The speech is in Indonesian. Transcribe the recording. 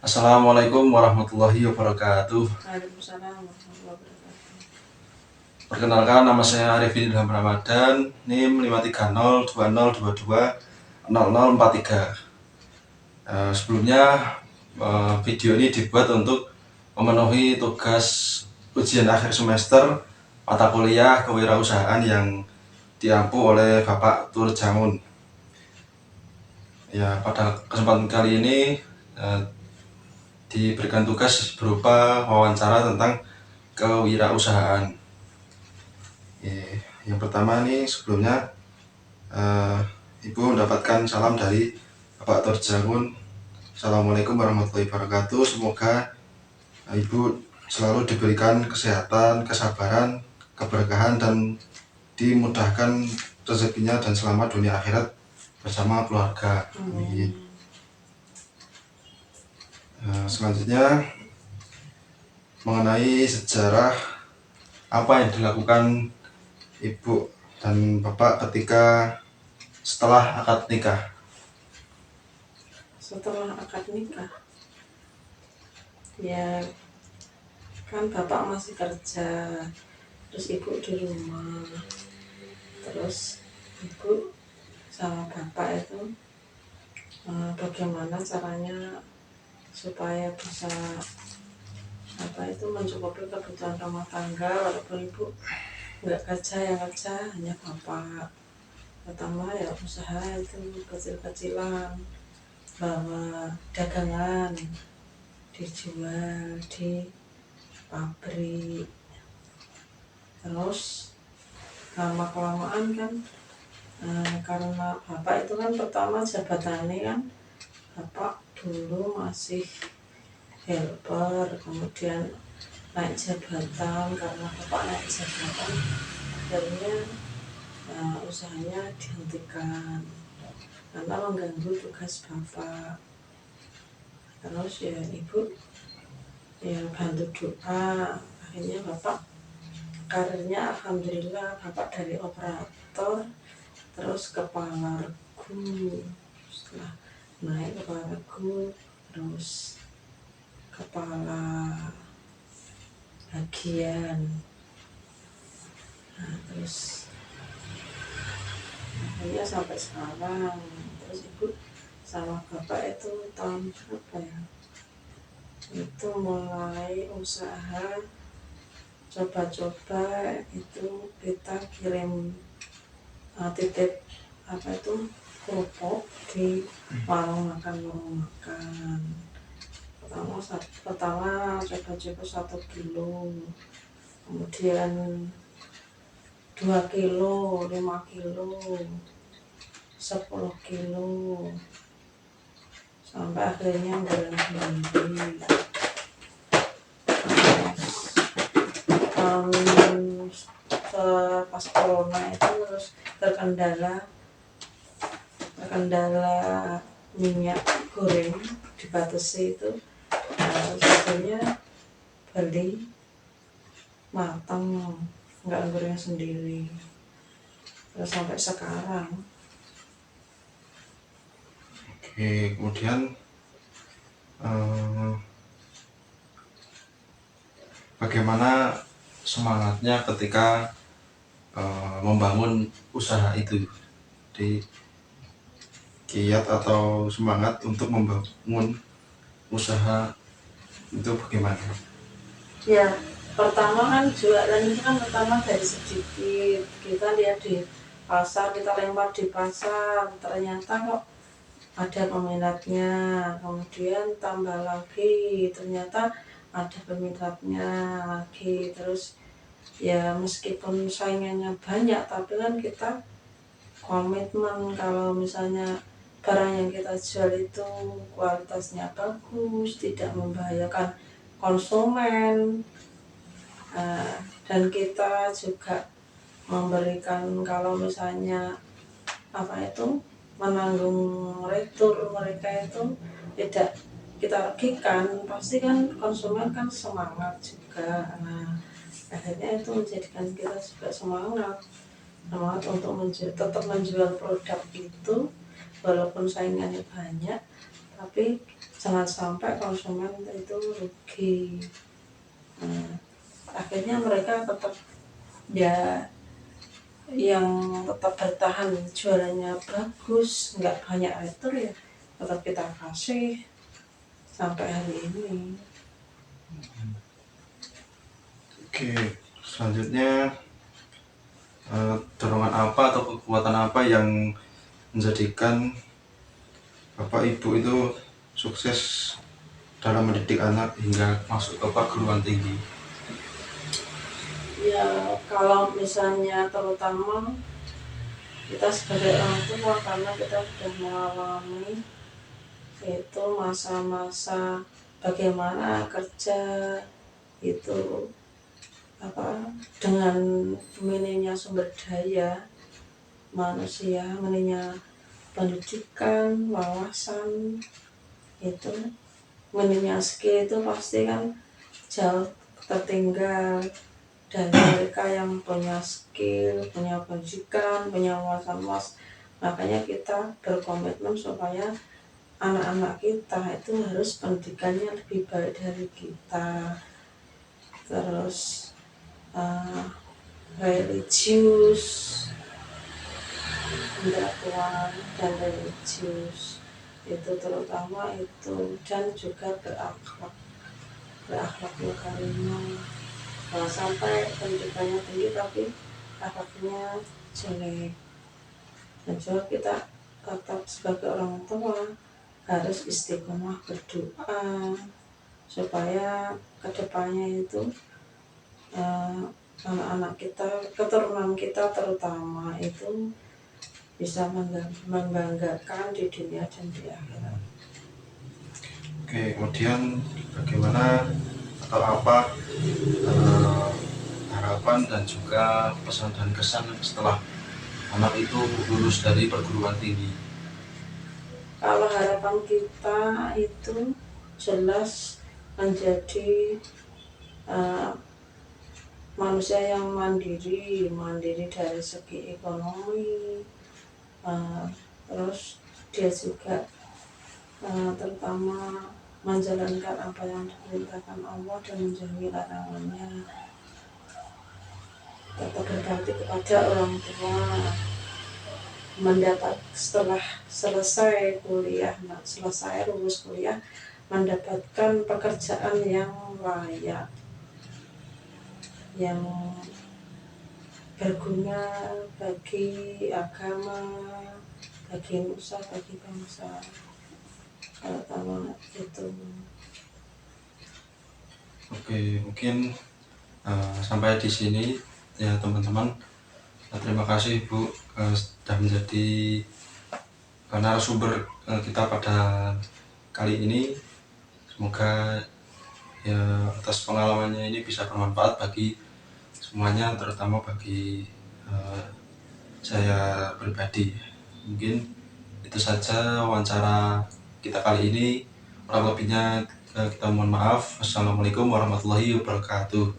Assalamualaikum warahmatullahi wabarakatuh. Waalaikumsalam warahmatullahi wabarakatuh. Perkenalkan, nama saya Arifin Ilham Ramadan, NIM 53020220043. Sebelumnya video ini dibuat untuk memenuhi tugas ujian akhir semester mata kuliah kewirausahaan yang diampu oleh Bapak Turjamun. Ya, pada kesempatan kali ini diberikan tugas berupa wawancara tentang kewirausahaan. Yang pertama nih, sebelumnya Ibu mendapatkan salam dari Bapak Turjamun. Assalamualaikum warahmatullahi wabarakatuh. Semoga Ibu selalu diberikan kesehatan, kesabaran, keberkahan, dan dimudahkan rezekinya dan selamat dunia akhirat bersama keluarga. Amin. Selanjutnya, mengenai sejarah apa yang dilakukan Ibu dan Bapak ketika setelah akad nikah. Setelah akad nikah, ya kan bapak masih kerja, terus ibu di rumah, terus ibu sama bapak itu bagaimana caranya supaya bisa mencukupi kebutuhan rumah tangga, walaupun ibu nggak kerja, yang kerja hanya bapak. Pertama ya usaha itu kecil-kecilan, bawa dagangan dijual di pabrik, terus lama kelamaan kan karena bapak itu kan pertama jabatannya kan bapak dulu masih helper, kemudian naik jabatan. Karena bapak naik jabatan, akhirnya usahanya dihentikan karena mengganggu tugas bapak. Terus ya ibu ya bantu doa, akhirnya bapak karirnya alhamdulillah bapak dari operator terus kepala regu, setelah naik kepala regu terus kepala bagian. Terus akhirnya sampai sekarang. Terus ibu sama bapak itu tahun berapa ya, itu mulai usaha coba-coba, itu kita kirim titip kerupuk di warung makan. Pertama coba-coba 1 kilo, kemudian 2 kilo, 5 kilo, 10 kilo, sampai akhirnya goreng sendiri. Pas corona itu terus terkendala minyak goreng dibatasi itu, sebetulnya beli matang, nggak goreng sendiri, terus sampai sekarang. Oke, kemudian bagaimana semangatnya ketika membangun usaha itu, di kiat atau semangat untuk membangun usaha itu bagaimana? Ya, pertama kan jualan itu kan pertama dari sedikit, kita lihat di pasar, kita lempar di pasar, ternyata kok ada peminatnya, kemudian tambah lagi, ternyata ada peminatnya lagi. Terus ya meskipun saingannya banyak, tapi kan kita komitmen kalau misalnya barang yang kita jual itu kualitasnya bagus, tidak membahayakan konsumen, dan kita juga memberikan, kalau misalnya menanggung retur mereka itu tidak kita rugikan, pasti kan konsumen kan semangat juga. Akhirnya itu menjadikan kita juga semangat untuk tetap menjual produk itu walaupun saingannya banyak, tapi jangan sampai konsumen itu rugi. Akhirnya mereka tetap ya yang tetap bertahan jualannya bagus, nggak banyak retur ya tetap kita kasih sampai hari ini. Oke, selanjutnya dorongan apa atau kekuatan apa yang menjadikan Bapak Ibu itu sukses dalam mendidik anak hingga masuk ke perguruan tinggi? Ya kalau misalnya terutama kita sebagai orang tua, karena kita sudah mengalami itu masa-masa bagaimana kerja itu dengan minimnya sumber daya manusia, minimnya pendidikan, wawasan, itu minimnya skill, itu pasti kan jauh tertinggal dari mereka yang punya skill, punya pendidikan, punya wawasan luas. Makanya kita berkomitmen supaya anak-anak kita itu harus pendidikannya lebih baik dari kita, terus religius, pendakwaan dan religius itu terutama itu, dan juga berakhlak yang karimah. Jangan sampai pendidikannya tinggi tapi akhlaknya jelek. Dan juga kita tetap sebagai orang tua harus istiqomah berdoa supaya kedepannya itu anak-anak kita, keturunan kita terutama itu bisa membanggakan di dunia dan di akhirat. Oke, kemudian bagaimana atau apa harapan dan juga pesan dan kesan setelah anak itu lulus dari perguruan tinggi? Kalau harapan kita itu jelas menjadi manusia yang mandiri dari segi ekonomi, terus dia juga terutama menjalankan apa yang diperintahkan Allah dan menjauhi larangannya, tetap berbakti kepada orang tua, mendapat setelah selesai lulus kuliah mendapatkan pekerjaan yang layak, yang berguna bagi agama, bagi nusa, bagi bangsa. Terutama itu. Oke, mungkin sampai di sini ya teman-teman. Terima kasih Bu sudah menjadi narasumber kita pada kali ini. Semoga ya atas pengalamannya ini bisa bermanfaat bagi semuanya, terutama bagi saya pribadi. Mungkin itu saja wawancara kita kali ini. Kurang lebihnya kita mohon maaf. Assalamualaikum warahmatullahi wabarakatuh.